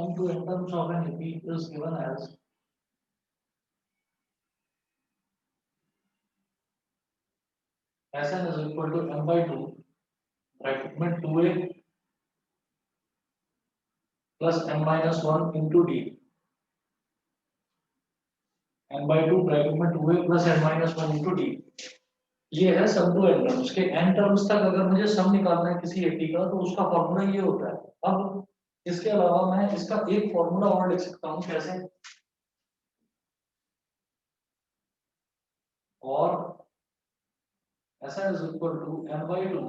sum to n terms of an AP is given as Sn is equal to n by 2 bracket में 2a plus n minus 1 into d n by 2 bracket में 2a plus n minus 1 into d ये है सम to N terms के N terms तक अगर मुझे सम निकालना है किसी एपी का तो उसका फॉर्मूला ये होता है। अब इसके अलावा मैं इसका एक फॉर्मूला और लिख सकता हूँ कैसे, और ऐसा is equal to n by two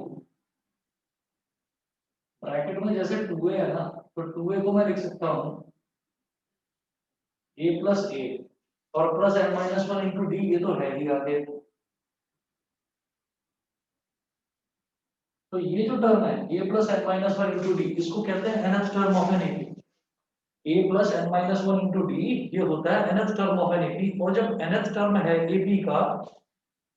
bracket में जैसे 2a है ना तो 2a को मैं लिख सकता हूँ a प्लस ए और plus n minus 1 into D, ये तो है ही आगे। तो ये जो टर्म है a plus n minus 1 into D इसको कहते हैं nth term of an AP. a plus n minus 1 into D ये होता है nth term of an AP, और जब nth टर्म है एपी का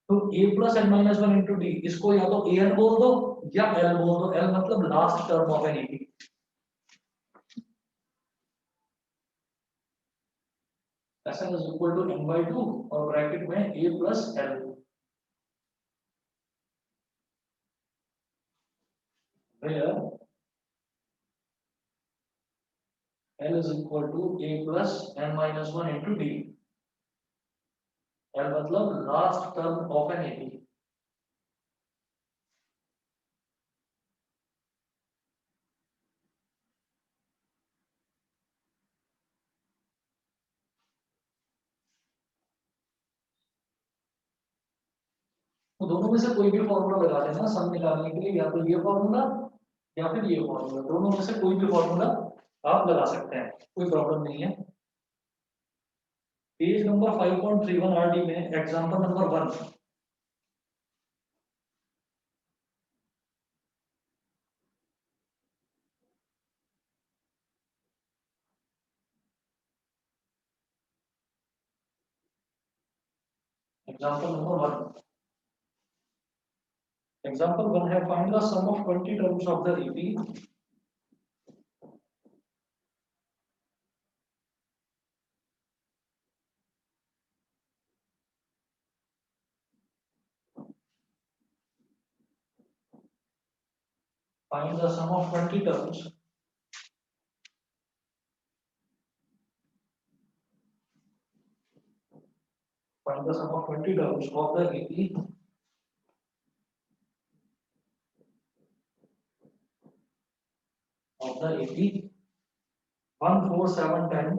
तो a plus n minus 1 into D इसको या तो an बोल दो या l बोल दो, l मतलब last term of an AP. ऐसा is equal to n by 2 और ब्रैकेट में a plus l, where l is equal to a plus n minus 1 into d, l मतलब last term of an AP. तो दोनों में से कोई भी फॉर्मूला लगा लेना सम निकालने के लिए, या तो ये फॉर्मूला या फिर ये फॉर्मूला, दोनों में से कोई भी फॉर्मूला आप लगा सकते हैं, कोई प्रॉब्लम नहीं है। पेज नंबर 5.31 आरडी में example number 1, example number 1, example 1 है find the sum of 20 terms of the AP. Find the sum of 20 terms find the sum of 20 terms of the AP of the AP 1 4 7 10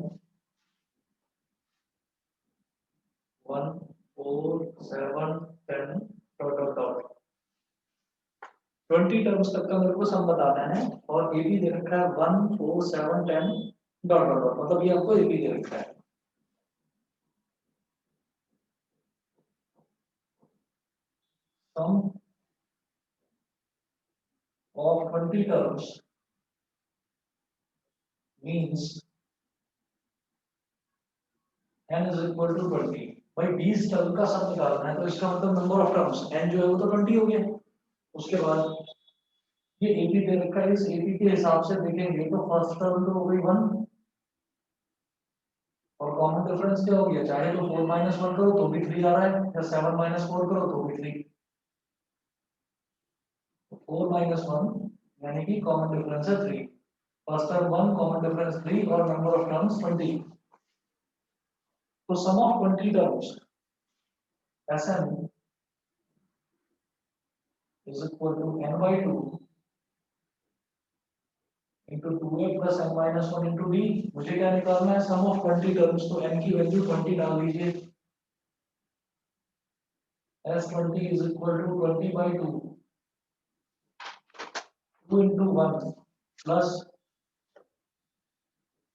1 4 7 10 dot dot dot 20 terms तक का मेरे को सम बताना है, और AP दे रखा है 1 4 7 10 डॉट डॉट डॉट, मतलब ये आपको AP दे रखा है। सम of 20 terms means n is equal to 20। भाई 20 टर्म का सम निकालना है तो इसका मतलब नंबर ऑफ टर्म्स n जो है वो तो 20 हो गया। उसके बाद ये AP दे रखा है, इस AP के हिसाब से देखेंगे तो फर्स्ट टर्म तो हो गई 1, और कॉमन डिफरेंस क्या हो गया, चाहे तो 4 माइनस 1 करो तो भी 3 आ रहा है, या 7 माइनस 4 करो तो भी 3। 4 माइनस 1 यानी कि कॉमन डिफरेंस है 3, फर्स्ट टर्म 1 कॉमन डिफरेंस 3 और नंबर ऑफ टर्म्स 20। तो sum of 20 terms Sn is equal to n by 2 into 2a plus n minus 1 into d। मुझे क्या निकालना है, सम ऑफ 20 टर्म्स, तो n की वैल्यू 20 डाल दीजिए। S20 is equal to 20 by 2 2 into 1 plus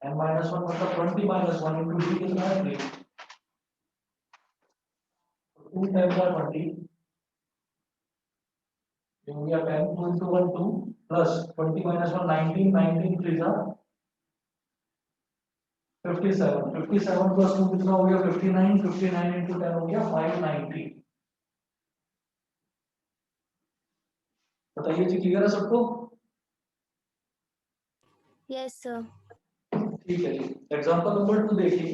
n minus 1 मतलब 20 minus 1 into d कितना है 3, 2 टाइम्स 20 ये हो गया 10, 2 into 1 2 plus 20 minus 1 19, 19 3 जा 57, 57 plus 2 कितना हो गया 59, 59 into 10 हो गया 590। बताइए जी क्लियर है सबको? Yes, sir. ठीक है जी, एग्जांपल नंबर 2 देखिए।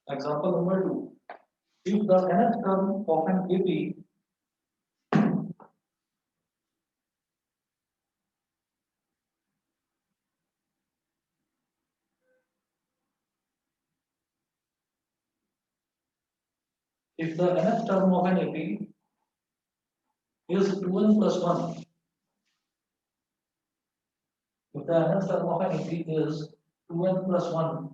Example number 2, if the nth term of an AP if the nth term of an AP is 2n plus 1, if the nth term of an AP is 2n plus 1,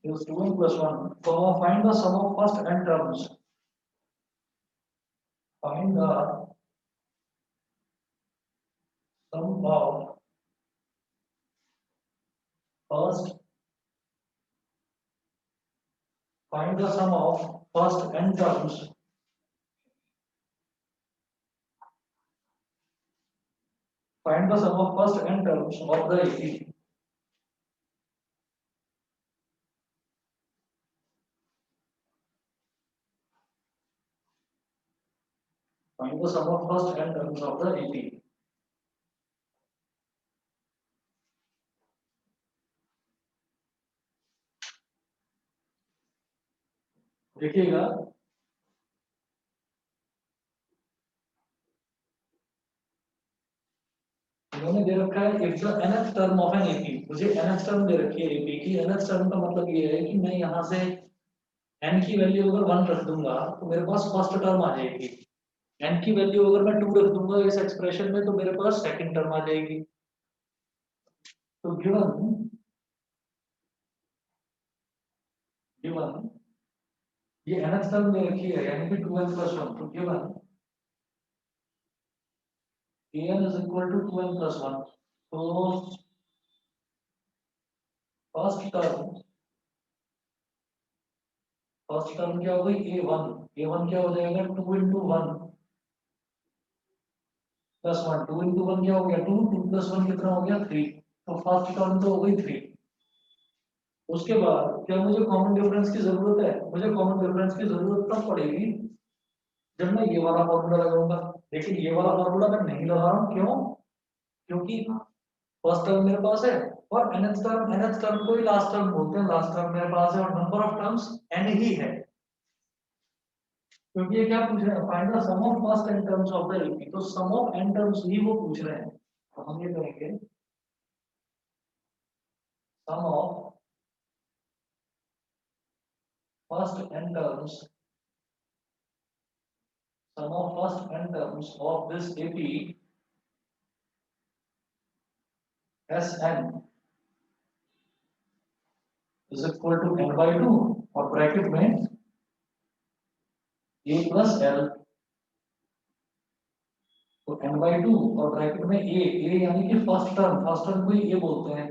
is 2n plus 1, so find the sum of first n terms. Find the sum of first, find the sum of first n terms. Find the sum of first n terms of the AP. Find the sum of first n terms of the AP. देखिएगा, इन्होंने दे रखा है if the nth term of an AP, मुझे nth term दे रखी है AP की। nth term का मतलब ये है कि मैं यहाँ से n की वैल्यू अगर 1 रख दूंगा तो मेरे पास फर्स्ट टर्म आ जाएगी। n की वैल्यू अगर मैं 2 रख दूंगा इस एक्सप्रेशन में तो मेरे पास सेकंड टर्म आ जाएगी। तो गिवन गिवन ये nth टर्म दे रखी है यानी कि 2n plus 1, तो given an is equal to 2n plus 1, तो फर्स्ट टर्म क्या हो गई a1, a1 क्या हो जाएगा 2 into 1 प्लस 1, 2 into 1 क्या हो गया 2, 2 plus 1 कितना हो गया 3, तो फर्स्ट टर्म तो हो गई 3। उसके बाद क्या मुझे कॉमन डिफरेंस की जरूरत है? मुझे कॉमन डिफरेंस की जरूरत तब पड़ेगी जब मैं ये वाला फॉर्मूला लगाऊंगा। लेकिन ये वाला फॉर्मूला मैं नहीं लगा रहा हूँ, क्यों? क्योंकि फर्स्ट टर्म मेरे पास है और nth टर्म को ही लास्ट टर्म बोलते हैं। लास्ट टर्म मेरे पास है और नंबर ऑफ टर्म्स n ही है। क्योंकि ये क्या पूछ रहे हैं, find the sum of first n terms of the AP, तो सम ऑफ n टर्म्स ही वो पूछ रहे हैं। तो हम ये करेंगे sum of first n terms, sum of first n terms of this AP Sn is equal to n by 2 और ब्रैकेट में a plus l, तो n by 2 और ब्रैकेट में a यानी कि फर्स्ट टर्म को ही ये बोलते हैं।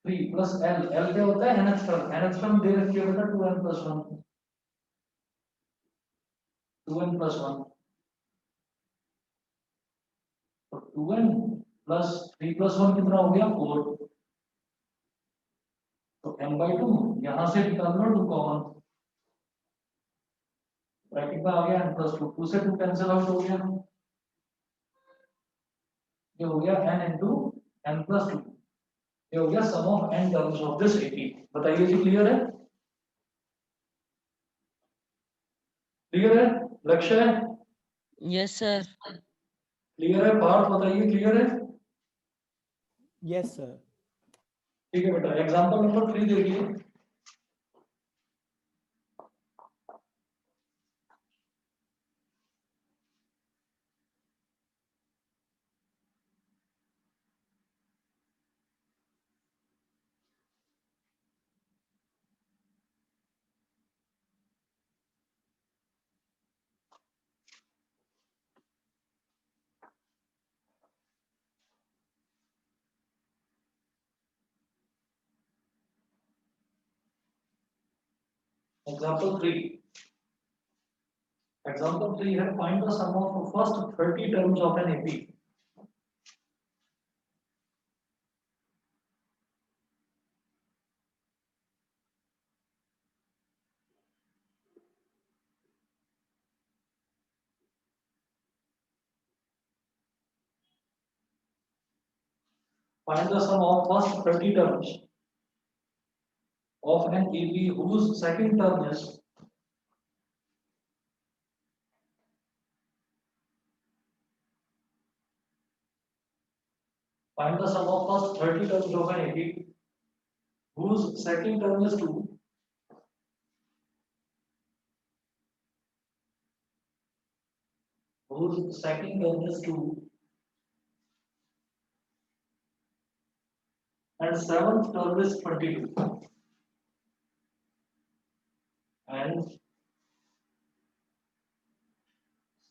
3 plus l क्या होता है nth टर्म दे रखी है बेटा 2n plus 1, 2n plus 1, तो 2n plus 3 plus 1 कितना हो गया 4, तो n by 2 यहां से निकाल लो 2 कॉमन, ब्रैकेट में आ गया n plus 2, 2 से 2 कैंसिल आउट हो गया, ये हो गया n into n plus 2, ये हो गया sum of n terms of this AP. बताइए जी, क्लियर है? क्लियर है? लक्ष्य है? Yes sir. क्लियर है? पार्थ बताइए, क्लियर है? Yes sir. ठीक है बेटा, एग्जांपल नंबर 3 देखिए। एग्जांपल 3, एग्जांपल 3 है find the sum of first 30 terms of an AP. Find the sum of first 30 terms of an AB whose second term is find the sum of first 30 terms of an AB whose second term is 2 whose second term is 2 and seventh term is 22 and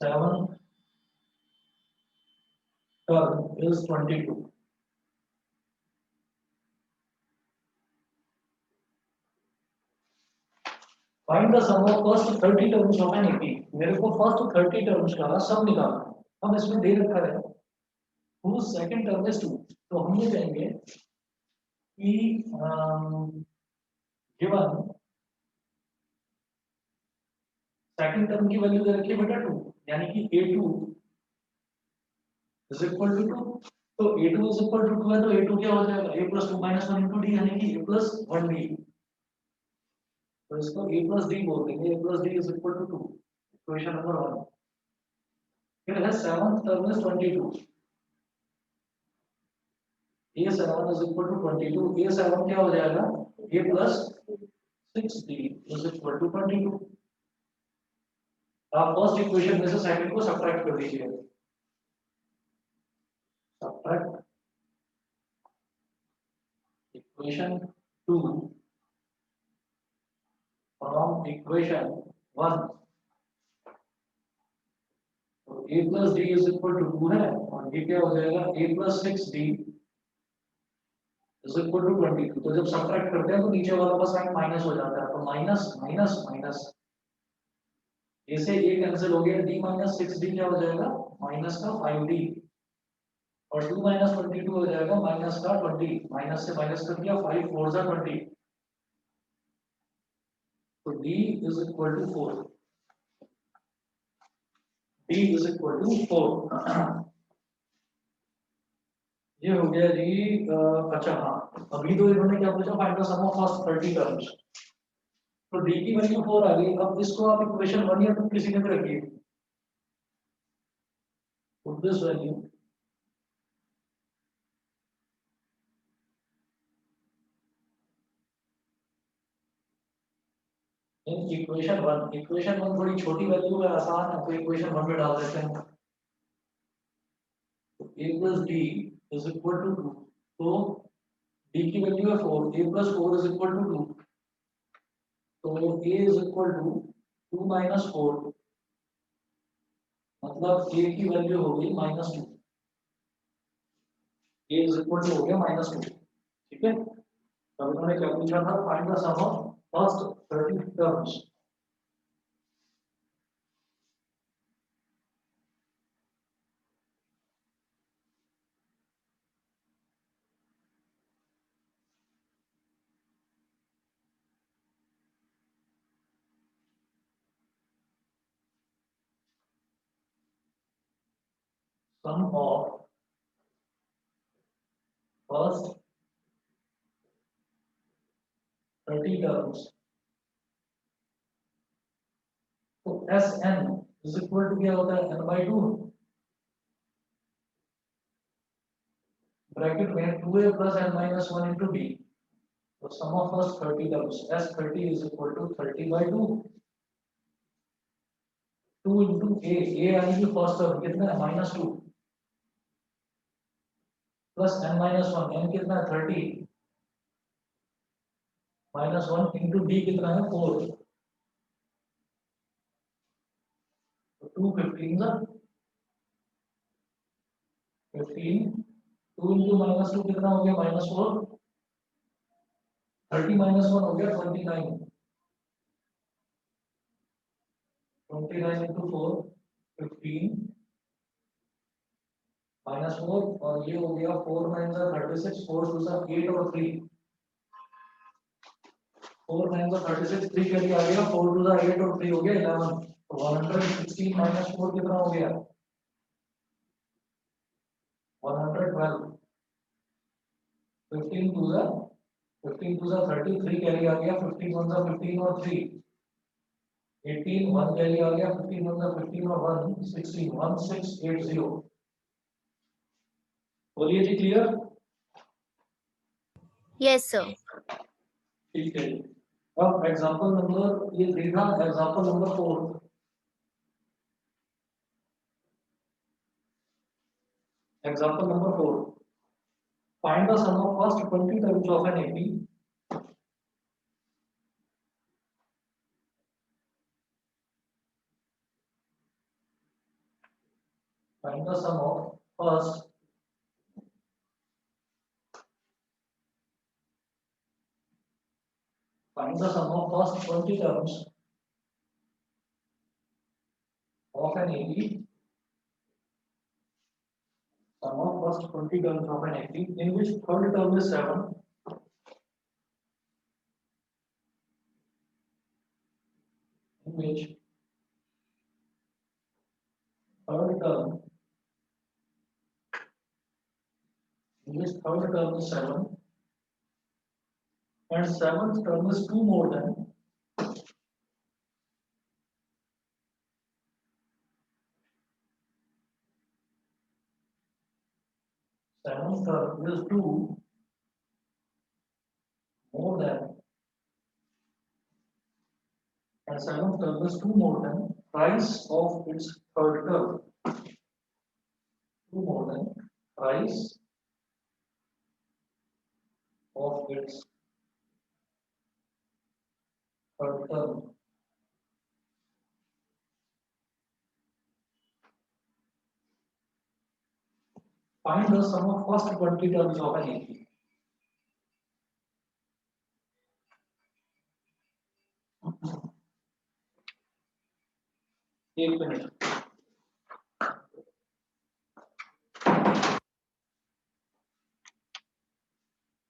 seventh term is 22. Find the sum of first 30 terms of an AP. मेरे को first 30 terms का सम निकालना है. अब इसमें दे रखा है whose second term is 2. तो हम ये कहेंगे कि given second term की वैल्यू दे रखी है बेटा 2 यानी कि A2 is equal to 2. तो A2 is equal to 2 है तो A2 क्या हो जाएगा A plus 2 minus 1 into D यानी कि A plus 1D. तो इसको A plus D बोल देंगे. A plus D is equal to 2. Equation number 1. फिर है seventh term is 22. A7 is equal to 22. A7 क्या हो जाएगा A plus 6D is equal to 22. आप फर्स्ट इक्वेशन में से सेकंड को सब्ट्रैक्ट कर दीजिए. Subtract equation 2 from equation 1. तो A plus D is equal to 2 है और ये क्या हो जाएगा A plus 6D is equal to 22. तो जब सब्ट्रैक्ट करते हैं तो नीचे वाला का साइन माइनस हो जाता है. तो माइनस माइनस माइनस ए से ए कैंसिल हो गया. D minus 6D क्या हो जाएगा माइनस का 5D और 2 minus 22 हो जाएगा माइनस का 20. माइनस से माइनस कर दिया 5 4 जा 20. तो D is equal to 4. D is equal to 4. ये हो गया जी. अच्छा हाँ अभी तो इन्होंने क्या पूछा find the sum of first 30 terms. तो D की वैल्यू 4 आ गई. अब इसको आप इक्वेशन 1 या 2 किसी ने भी रखिए. Put this value in equation 1. Equation 1 थोड़ी छोटी वैल्यू है आसान है तो इक्वेशन 1 में डाल देते हैं. तो A plus D is equal to 2. तो D की वैल्यू है 4. A plus 4 is equal to 2. तो A is equal to 2 minus 4. मतलब A की वैल्यू हो गई -2. A is equal to हो गया -2. ठीक है. तो उन्होंने क्या पूछा था find the sum of first 30 terms. Sum of first 30 terms. तो Sn is equal to क्या होता है n by 2. ब्रैकेट में 2a plus n minus 1 into b. तो sum of first 30 terms S30 is equal to 30 by 2. 2 into a यानी कि first term कितना है -2 प्लस n minus 1. n कितना है 30 minus 1 into d कितना है 4. तो 2 15 15. 2 into -2 कितना हो गया -4. 30 minus 1 हो गया 29. 29 into 4 15 -4 और ये हो गया 4 9 36. 4 2 8 और 3. 4 9 36. 3 के लिए आ गया 4 2 8 और 3 हो गया 11. तो 116 minus 4 कितना हो गया 112. 15 टू ज़ा 33 कैरी आ गया, 15 1 ज़ा 15 और 3 18 1 कैरी आ गया, 15 1 ज़ा 15 और 1 16 1680। बोलिए जी, क्लियर? Yes, sir. ठीक है। अब एग्जांपल नंबर ये 3 था, example number 4। Example number 4, find the sum of first 20 terms of an AP. Find the sum of first find the sum of first 20 terms of an AP. Sum of first 20 terms of an AP in which third term is 7, in which third term is 7 and seventh term is 2 more than seventh term is 2 more than and seventh term is 2 more than price of its third term. 2 more than price of its third term. Find the sum of first 20 terms of an AP. एक minute.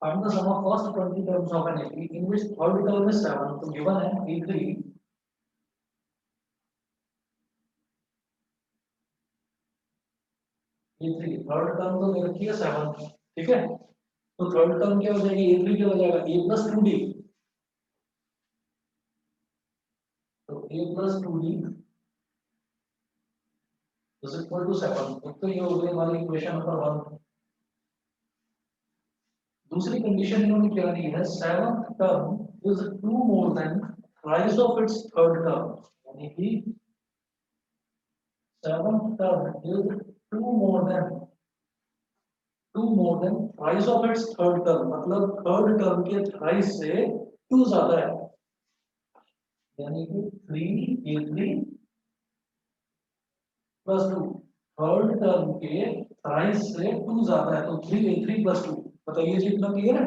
Find the sum of first 20 terms of an AP in which third term is 7. So given an A3, third term तो दे रखी है 7, ठीक है? तो third term क्या हो जाएगी? A3 क्या हो जाएगा? A plus 2D। तो A plus 2D is equal to 7। तो ये हो गई हमारी इक्वेशन नंबर 1। दूसरी कंडीशन इन्होंने क्या दी है? Seventh term is 2 more than rise of its third term, यानी कि seventh term is 2 more than rise of its third term, मतलब थर्ड टर्म के थ्राइस से 2 ज्यादा है, यानी कि 3A3 प्लस 2 थर्ड टर्म के थ्राइस से 2 ज्यादा है, तो 3A3 प्लस 2। बताइए जी, इतना क्लियर है?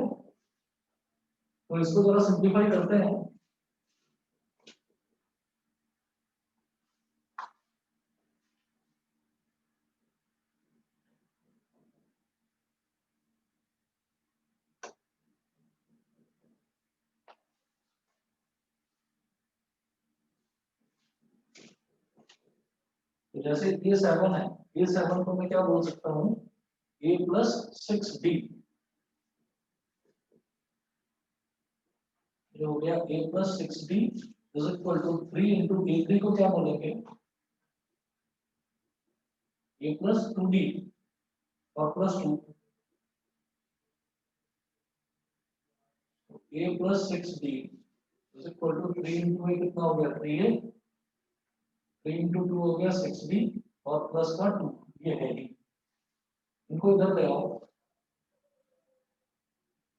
तो इसको जरा सिंप्लीफाई करते हैं। तो जैसे ये 7 है, ये 7 को मैं क्या बोल सकता हूँ? A plus 6D। जो हो गया A plus 6D is equal to 3 into A3 को क्या बोलेंगे? A प्लस 2D और plus 2। A plus 6D is equal to 3 into A कितना हो गया? 3A। 3 इंटू 2 हो गया 6D और प्लस का 2, ये है ही। इनको इधर ले आओ।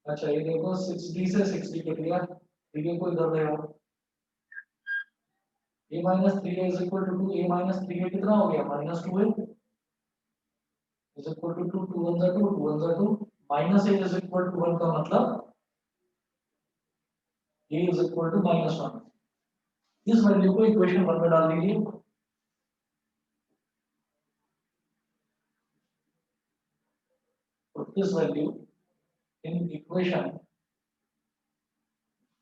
अच्छा ये देखो 6D से 6D कट गया, 3A को इधर ले आओ। A minus 3A is equal to 2, A minus 3A कितना हो गया? Minus 2A is equal to 2, 2 1 जा 2, 2 1 जा 2, minus A is equal to 1 का मतलब A is equal to minus 1। इस वैल्यू को इक्वेशन 1 में डाल दीजिए। तो this value in equation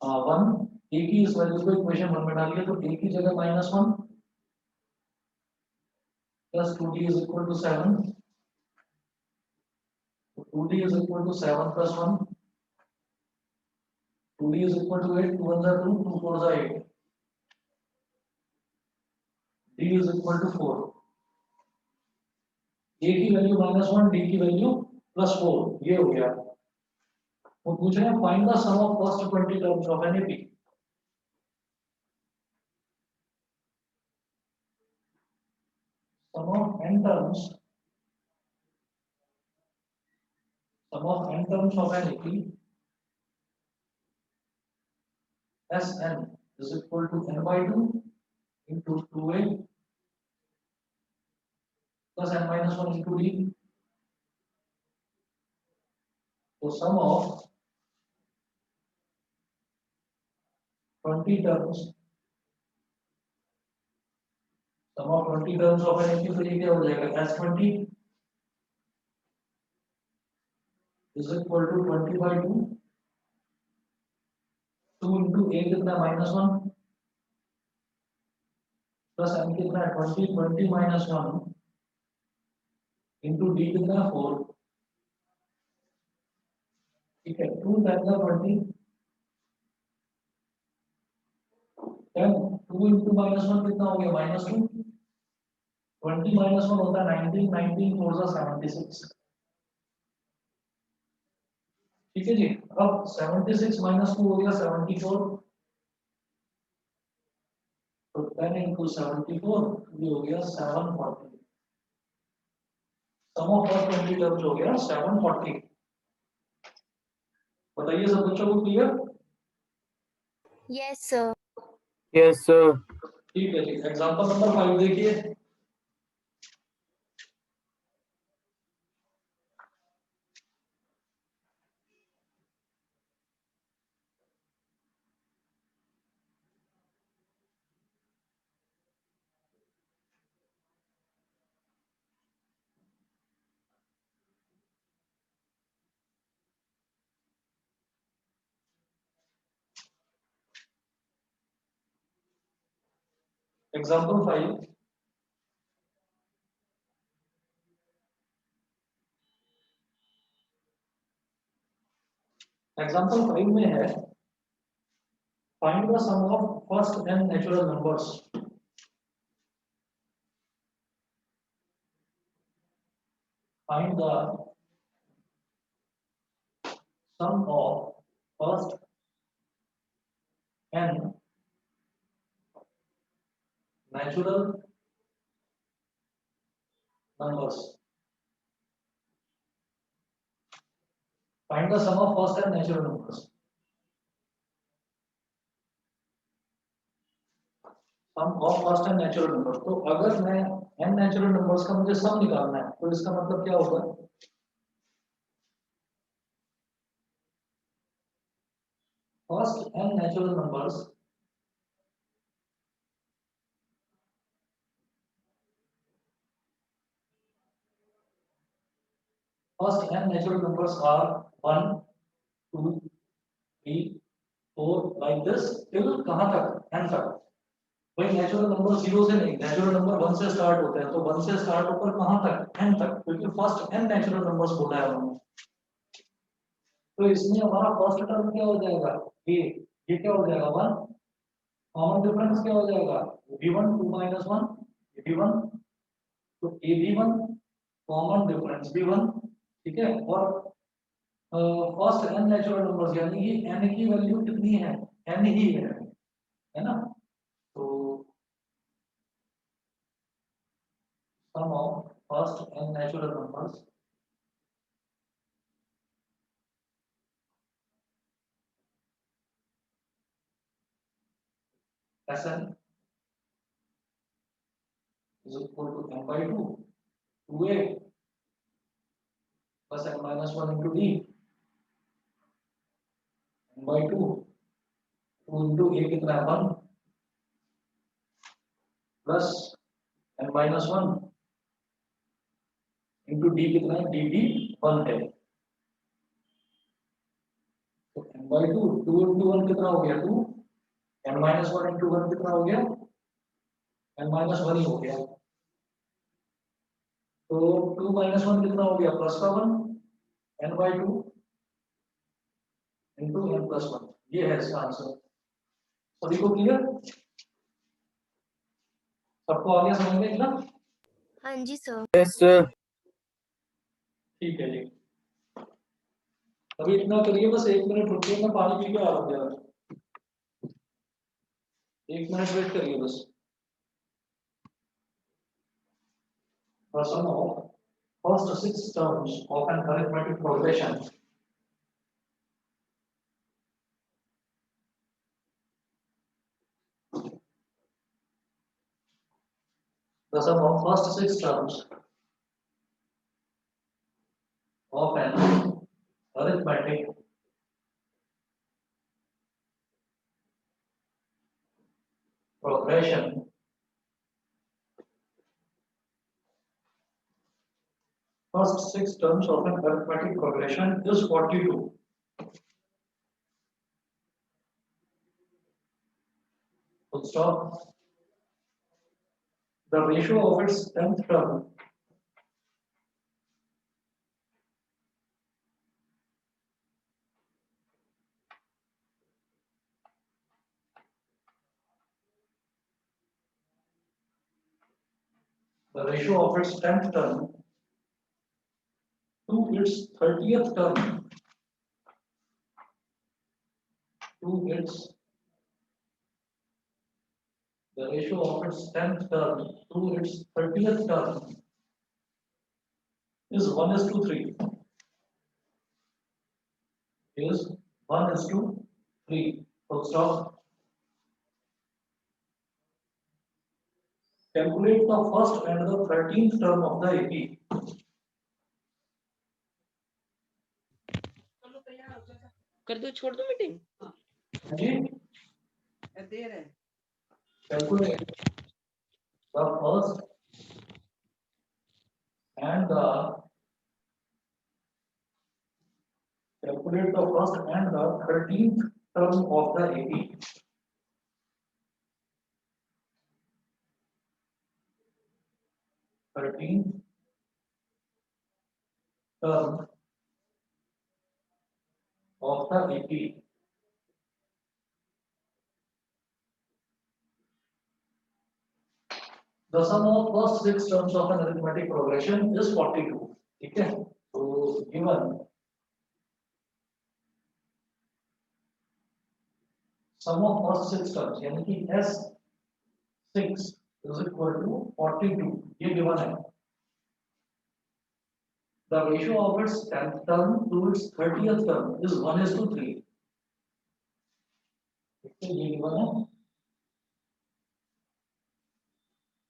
1, a की इस वैल्यू को इक्वेशन 1 में डालिए, तो a की जगह -1 plus 2d is equal to 7। तो 2d is equal to 7 plus 1. 2d is equal to 8. 2 1 are 2, 2 4 are 8. d is equal to 4. a की वैल्यू -1, d की वैल्यू +4, ये हो गया। वो पूछ रहे हैं find the sum of first 20 terms of an AP. Sum of n terms of an AP Sn is equal to n by 2 into 2a plus n minus 1 into d. So sum of 20 terms, sum of 20 terms of an AP, तो ये क्या हो जाएगा? S20 is equal to 20 by 2, 2 into a कितना -1 plus n कितना 20 minus 1 into d कितना 4, ठीक है। 2 times 20, then 2 into -1 कितना हो गया? -2। 20 minus 1 होता है 19, 19 4 जा 76, ठीक है जी। अब 76 minus 2 हो गया 74, तो 10 into 74 ये हो गया 740। सम ऑफ फर्स्ट 20 टर्म्स हो गया 740। बताइए सब बच्चों को clear? Yes, sir. Yes, sir. ठीक है जी। एग्जांपल नंबर 5 देखिए। एग्जांपल 5, एग्जांपल 5 में है find the sum of first n natural numbers. Find the sum of first n natural numbers. Find the sum of first and natural numbers. Sum of first and natural numbers. तो अगर मैं n natural numbers का मुझे सम निकालना है तो इसका मतलब क्या होगा? First n natural numbers First n natural numbers are 1, 2, 3, 4 like this till कहाँ तक? n तक। भाई नेचुरल नंबर 0 से नहीं, नेचुरल नंबर 1 से स्टार्ट होते हैं, तो 1 से स्टार्ट होकर कहाँ तक? n तक, क्योंकि फर्स्ट n नेचुरल नंबर्स बोला है उन्होंने। तो इसमें हमारा फर्स्ट टर्म क्या हो जाएगा? ये क्या हो जाएगा? 1। कॉमन डिफरेंस क्या हो जाएगा? v1 2 minus 1 v1, तो ab1 कॉमन डिफरेंस v1, ठीक है। और फर्स्ट n नेचुरल नंबर्स यानी कि n की वैल्यू कितनी है? n ही है ना। तो sum of first n natural numbers Sn is equal to n by 2, 2a plus n minus 1 into d, n by 2, 2 into a कितना है? 1 plus n minus 1 into d कितना है? d भी 1 है। तो n by 2, 2 into 1 कितना हो गया? 2, n minus 1 into 1 कितना हो गया? n minus 1 ही हो गया। तो 2 minus 1 कितना हो गया? प्लस का 1, n/2 into n+1, ये है इसका आंसर। सभी को क्लियर? सबको आ गया समझ में इतना? हाँ जी सर। Yes, sir. ठीक है जी। अभी इतना करिए, बस 1 मिनट रुकिए, मैं पानी पी के आ रहा हूँ यार। 1 मिनट वेट करिए बस। Sum of first 6 terms of an arithmetic progression the sum of first 6 terms of an arithmetic progression first 6 terms of an arithmetic progression is 42. Full stop. The ratio of its 10th term the ratio of its 10th term to its 30th term to its the ratio of its 10th term to its 30th term is 1:3. Is 1:3. Full stop. Calculate the first and the 13th term of the AP. कर दो, छोड़ दो meeting. जी, देर है। calculate the first and the calculate the first and the 13th term of the AP. Thirteenth term of the AP. The sum of first 6 terms of an arithmetic progression is 42. ठीक है, तो given sum of first 6 terms यानी कि S6 is equal to 42, ये given है। The ratio of its 10th term to its 30th term is 1:3. ठीक है, ये given है।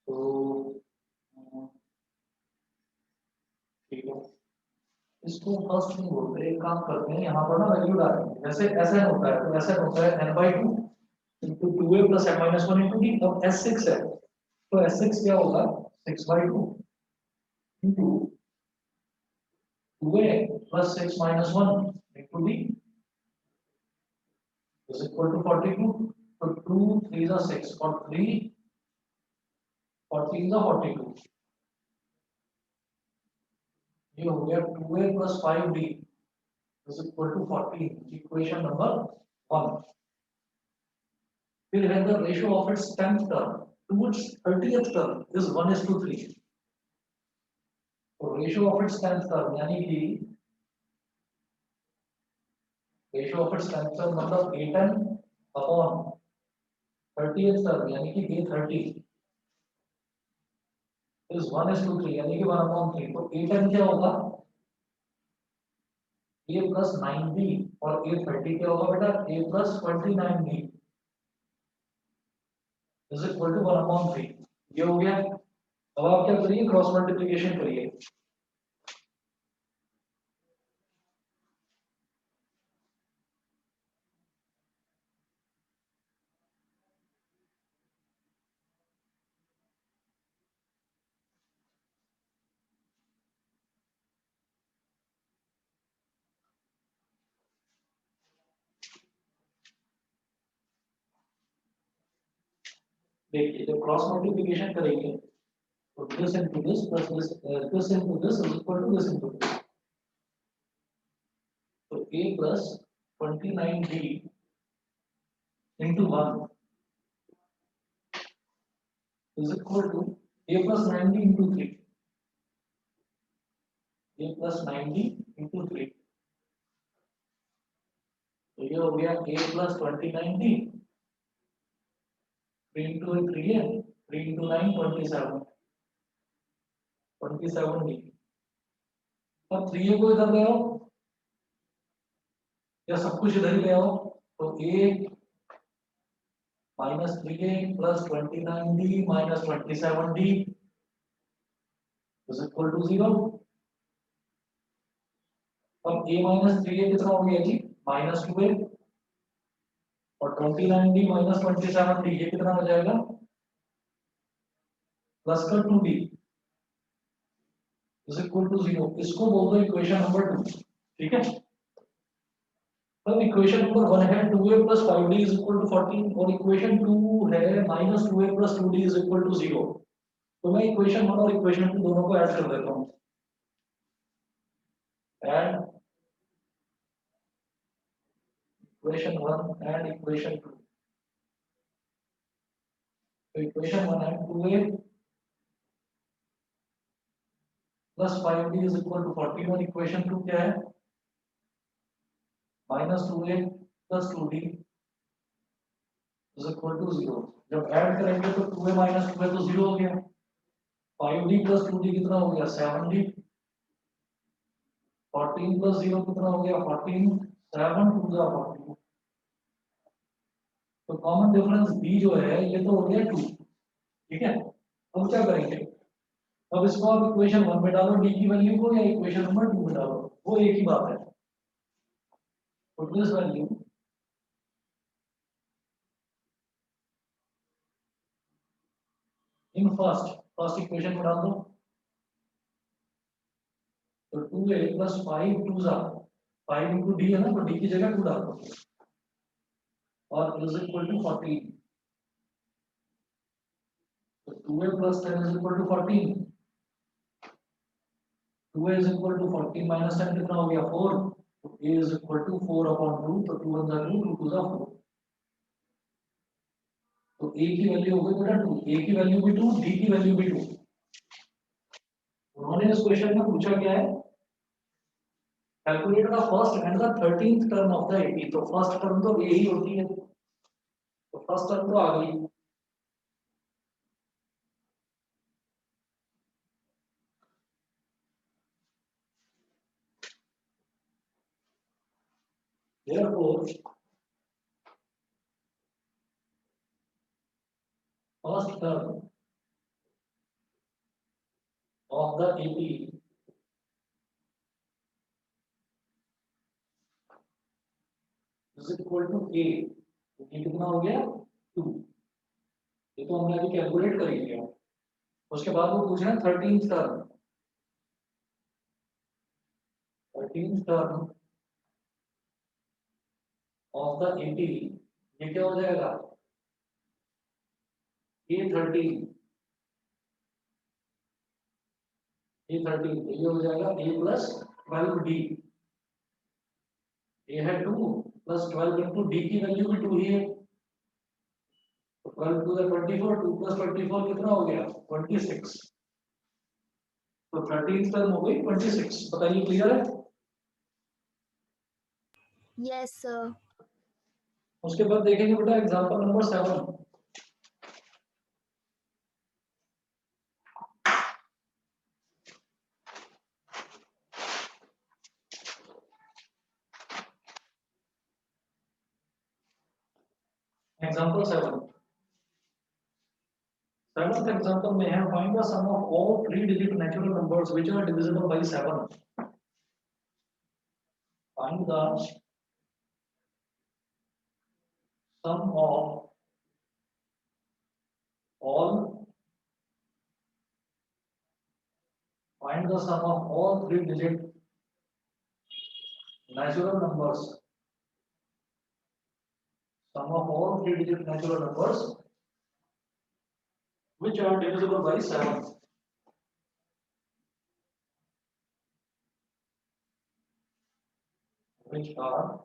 तो ठीक है, इसको फर्स्ट नहीं बोलते, एक काम करते हैं, यहाँ पर ना वैल्यू डालेंगे। जैसे Sn होता है तो Sn होता है n/2 into 2a plus n-1 into d। अब S6 है तो S6 क्या होगा 6/2 into 2a plus 6-1 into d is equal to 42। तो 2 3 is 6 और 3 14 is 42। ये हो गया 2a plus 5d is equal to 14, equation number 1। फिर है the ratio of its 10th term to its 30th term is 1:3। तो ratio of its 10th term यानी कि ratio of its 10th term मतलब a10 upon 30th term यानी कि a30 is 1:3 यानी कि 1/3। तो a10 क्या होगा a plus 9b और a30 क्या होगा बेटा a plus 29b is equal to 1/3। ये हो गया। अब आप क्या करिए, क्रॉस मल्टीप्लिकेशन करिए। देखिए जब क्रॉस मल्टीप्लिकेशन करेंगे तो this into this plus this into this is equal to this into this। a plus 29d into 1 is equal to a plus 90 into 3. a plus 90 into 3. तो ये हो गया a plus 29d, 3 into 3 है, 3 into 9 27, 27d. अब 3a को इधर ले आओ या सब कुछ इधर ही ले आओ, तो a minus 3a plus 29d minus 27d is equal to 0. अब a minus 3a कितना हो गया जी, minus 2a, और 29d minus 27d ये कितना हो जाएगा, प्लस का 2d is equal to 0. इसको बोल दो इक्वेशन नंबर 2. ठीक है, अब इक्वेशन नंबर 1 है 2a plus 5d is equal to 14 और इक्वेशन 2 है minus 2a plus 2d is equal to 0. तो मैं इक्वेशन 1 और इक्वेशन 2 दोनों को ऐड कर देता हूं. Add equation 1 and equation 2. तो इक्वेशन 1 है 2a plus 5d is equal to 14 और इक्वेशन 2 क्या है, minus 2a plus 2d is equal to 0. जब ऐड करेंगे तो 2a minus 2a तो 0 हो गया, 5d plus 2d कितना हो गया 7d, 14 plus 0 कितना हो गया 14, 7 2 जा 14. तो कॉमन डिफरेंस b जो है ये तो हो गया 2. ठीक है, अब क्या करेंगे, अब इसको आप इक्वेशन 1 में डालो d की वैल्यू को या इक्वेशन नंबर 2 में डालो, वो एक ही बात है. Put this value in first equation में डाल दो. तो 2a plus 5 2 जा 5 into d है ना, तो d की जगह 2 डाल दो और is equal to 14. तो 2a plus 10 is equal to 14. 2a is equal to 14 minus 10 कितना हो गया 4. तो a is equal to 4 upon 2. तो 2 1 जा 2, 2 2 जा 4. तो a की वैल्यू हो गई बेटा 2, a की वैल्यू भी 2, d की वैल्यू भी 2. उन्होंने इस क्वेश्चन में पूछा क्या है, calculate the first and the 13th term of the AP. तो फर्स्ट टर्म तो a ही होती है, तो फर्स्ट टर्म तो आ गई. Therefore, first term of the AP is equal to a. तो ये कितना हो गया 2. ये तो हमने अभी कैलकुलेट कर ही लिया. उसके बाद वो पूछ रहे हैं 13th term. 13th term of the AP ये क्या हो जाएगा A13. A13 ये हो जाएगा a plus 12d. a है 2 plus 12 into d की वैल्यू भी 2 ही है. तो 12 to the 24, 2 plus 24 कितना हो गया 26. तो 13th टर्म हो गई 26. बताइए क्लियर है. Yes, sir. उसके बाद देखेंगे बेटा example number 7. Example 7. Seventh example may have find the sum of all 3-digit natural numbers which are divisible by 7. Find the sum of all. Find the sum of all 3-digit natural numbers. Sum of all 3-digit natural numbers which are divisible by 7. which are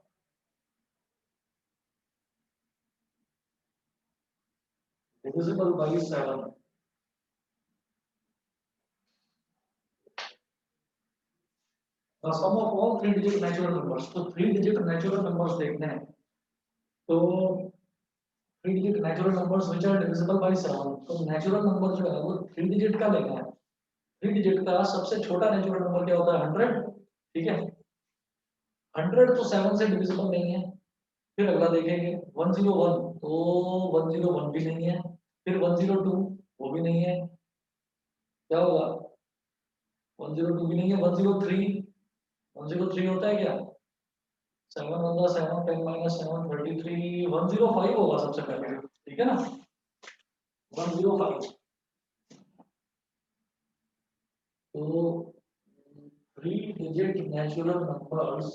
divisible by 7. The sum of all 3-digit natural numbers. तो 3-digit natural numbers देखते हैं. तो 3-digit natural numbers which are divisible by 7. तो natural number जो है वो 3-digit का लेना है. 3-digit का सबसे छोटा natural number क्या होता है? 100. ठीक है. 100 तो 7 से divisible नहीं है. फिर अगला देखेंगे 101 तो 101 भी नहीं है. फिर 102 वो भी नहीं है. क्या होगा? 102 भी नहीं है. 103 होता है क्या? 7 होगा 7 10 minus 7 33 105 होगा सबसे पहले. ठीक है ना? 105. तो 3-digit natural numbers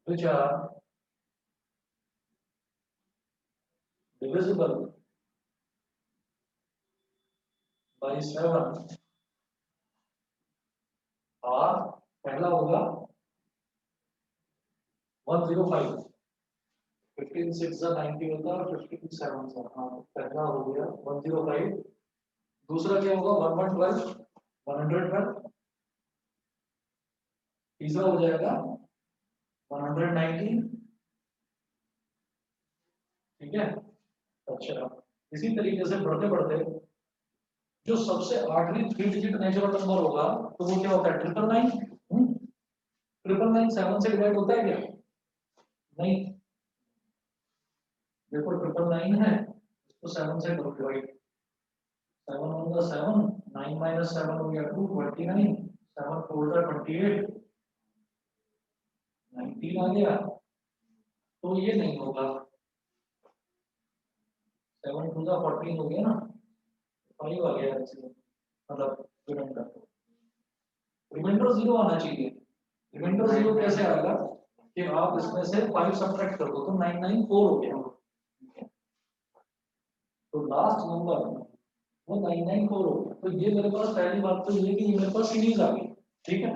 which are divisible by 7 are पहला होगा 105. 15 6 90 होता है. 15 7 से हाँ पहला हो गया 105. दूसरा क्या होगा? 112 112. तीसरा हो जाएगा 190. ठीक है. अच्छा इसी तरीके से बढ़ते बढ़ते जो सबसे आखिरी 3-digit नेचुरल नंबर होगा तो वो क्या होता है? 999. 999 7 से डिवाइड होता है क्या? नहीं. देखो 999 है तो 7 से डिवाइड. 7 होगा 7 9 minus 7 हो गया 2 29 7 4 28 19 आ गया. तो ये नहीं होगा. 7 2 14 हो गया ना. 5 आ गया इसमें. मतलब रिमाइंडर 0 आना चाहिए. रिमाइंडर 0 कैसे आएगा कि आप इसमें से 5 सब्ट्रैक्ट कर दो तो 994 हो गया. तो लास्ट नंबर वो 994 हो गया. तो ये मेरे पास पहली बात तो ये कि ये मेरे पास सीरीज आ गई. ठीक है.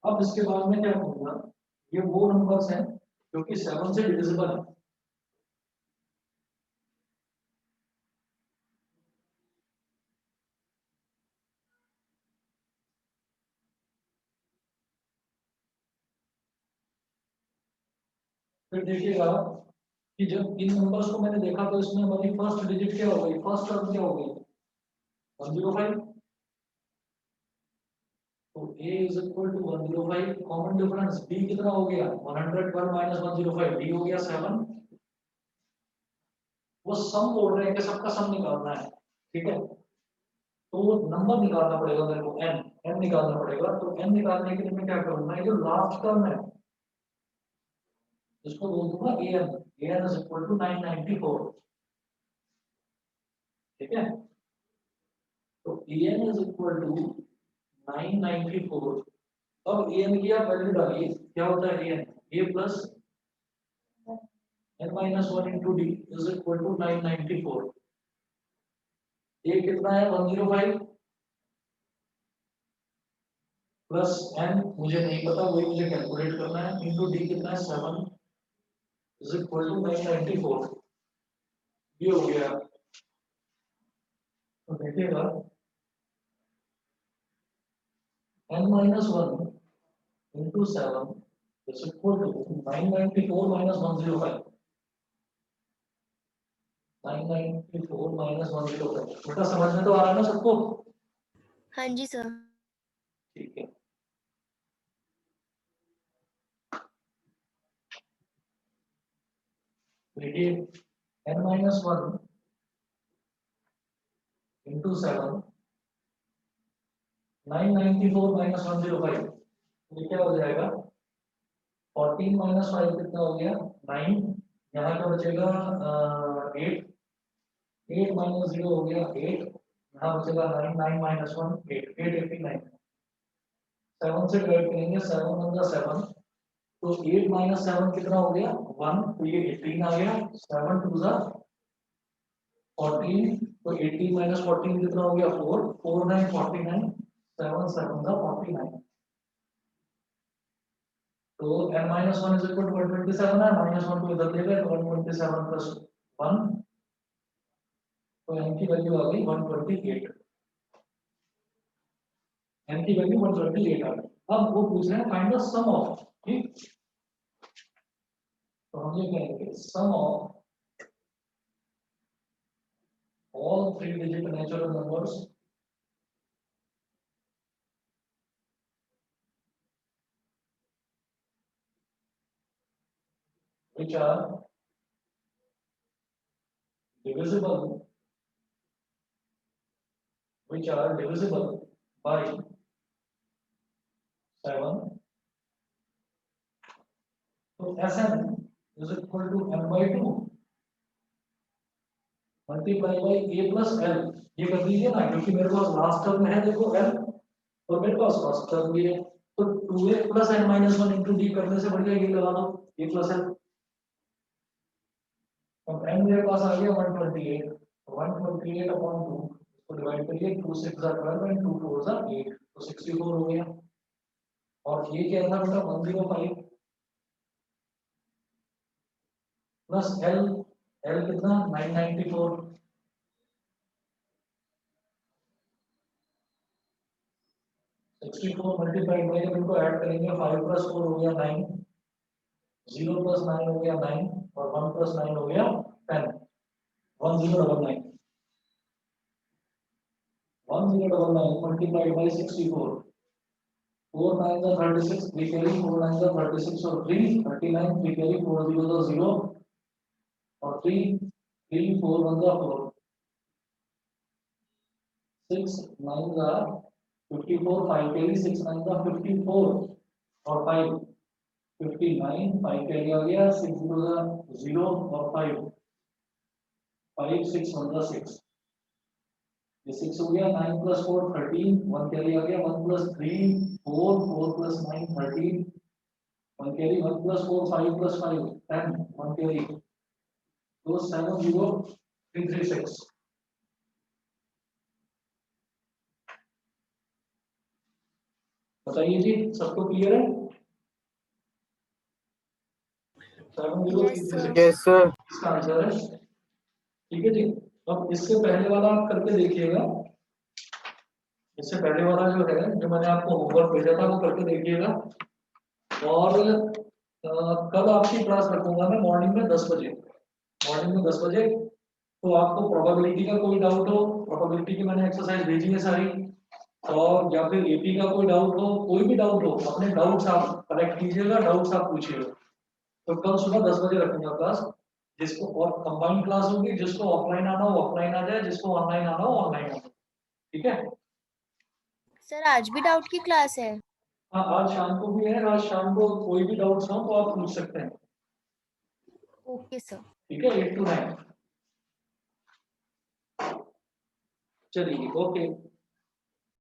अब इसके बाद में क्या होगा? ये वो नंबर्स हैं जो कि 7 से डिविजिबल है. फिर देखिएगा कि जब इन नंबर्स को मैंने देखा तो इसमें हमारी फर्स्ट डिजिट क्या हो गई? फर्स्ट टर्म क्या हो गई? 105. तो a is equal to 105. Common difference b कितना हो गया? 112 minus 105. d हो गया 7. वो सम बोल रहे हैं कि सबका सम निकालना है. ठीक है. तो नंबर निकालना पड़ेगा मेरे को. n निकालना पड़ेगा. तो n निकालने के लिए मैं क्या करूंगा? ये जो लास्ट टर्म है इसको बोल दूंगा an is equal to 994. ठीक है. तो an is equal to 994. अब an की आप वैल्यू डालिए. क्या होता है an? a plus n minus 1 into d is equal to 994. a कितना है? 105 प्लस n मुझे नहीं पता, वही मुझे कैलकुलेट करना है. इंटू d कितना है? 7 is equal to 994. ये हो गया. तो देखिएगा n minus 1 into 7 is equal to 994 minus 105. 994 minus 105. बेटा समझ में तो आ रहा है ना सबको? हाँ जी सर. ठीक है. देखिए n minus 1 into 7 994 minus 105. ये क्या हो जाएगा? 14 minus 5 कितना हो गया? 9. यहाँ क्या बचेगा? 8. 8 minus 0 हो गया 8. यहाँ बचेगा 9. 9 minus 1 8. 889. 7 से डिवाइड करेंगे. 7 होगा 7. तो 8 minus 7 कितना हो गया? 1. तो ये 18 आ गया. 7 2 जा 14, तो 18 minus 14 कितना हो गया 4, 4 9 49, 7 7 का 49, तो n minus 1 is equal to 127 है, minus 1 को इधर ले गए तो 127 plus 1, तो n की वैल्यू आ गई 128, n की वैल्यू 128 आ गई। अब वो पूछ रहे हैं फाइंड द सम ऑफ, ठीक, तो हम ये कहेंगे सम of all 3-digit natural numbers which are divisible by 7, तो Sn is equal to m by 2 multiply by a plus l, ये कर दीजिए ना, क्योंकि मेरे पास लास्ट टर्म में है देखो l और मेरे पास फर्स्ट टर्म भी है, तो 2a plus n minus 1 into D करने से बढ़िया ये लगा दो a प्लस l, अब n मेरे पास आ गया 128, 128 अपॉन 2, इसको डिवाइड करिए, 2 6 are 12 and 2 4 are 8, तो 64 हो गया, और ये क्या था बेटा 105 प्लस l, l कितना 994, 64 मल्टीप्लाइड बाई, जब इनको ऐड करेंगे 5 प्लस 4 हो गया 9, 0 प्लस 9 हो गया 9 और 1 प्लस 9 हो गया 10, 1099, 1099 multiplied by 64, 4 9 are 36, 3 carry 4 9 are 36 और 3 39, 3 carry 4 0 are 0 और 3 3 4 1 are 4, 6 9 are 54, 5 carry 6 9 are 54 और 5 59, 5 carry आ गया, 6 0 are 0 और 5 5 6 1 are 6, ये 6 हो गया, 9 प्लस 4 13, 1 कैरी आ गया, 1 plus 3 4, 4 plus 9 13, 1 carry, 1 plus 4 5 plus 5 10, 1 carry, तो 70336, बताइए जी सबको क्लियर है? 70336 Yes, sir. इसका आंसर है, ठीक है जी। अब इससे पहले वाला आप करके देखिएगा, इससे पहले वाला जो है, जो मैंने आपको होमवर्क भेजा था वो करके देखिएगा, और कल आपकी क्लास रखूंगा मैं मॉर्निंग में 10 बजे, मॉर्निंग में 10 बजे, तो आपको प्रोबेबिलिटी का कोई डाउट हो, प्रोबेबिलिटी की मैंने एक्सरसाइज भेजी है सारी, और या फिर एपी का कोई डाउट हो, कोई भी डाउट हो, अपने डाउट्स आप कलेक्ट कीजिएगा, डाउट्स आप पूछिएगा, तो कल सुबह 10 बजे रखूंगा क्लास, जिसको, और कंबाइंड क्लास होगी, जिसको ऑफलाइन आना हो ऑफलाइन आ जाए, जिसको ऑनलाइन आना हो ऑनलाइन आ जाए, ठीक है? सर आज भी डाउट की क्लास है? हाँ आज शाम को भी है, आज शाम को कोई भी डाउट्स हो तो आप पूछ सकते हैं, ओके सर। ठीक है, 8 to 9, चलिए ओके।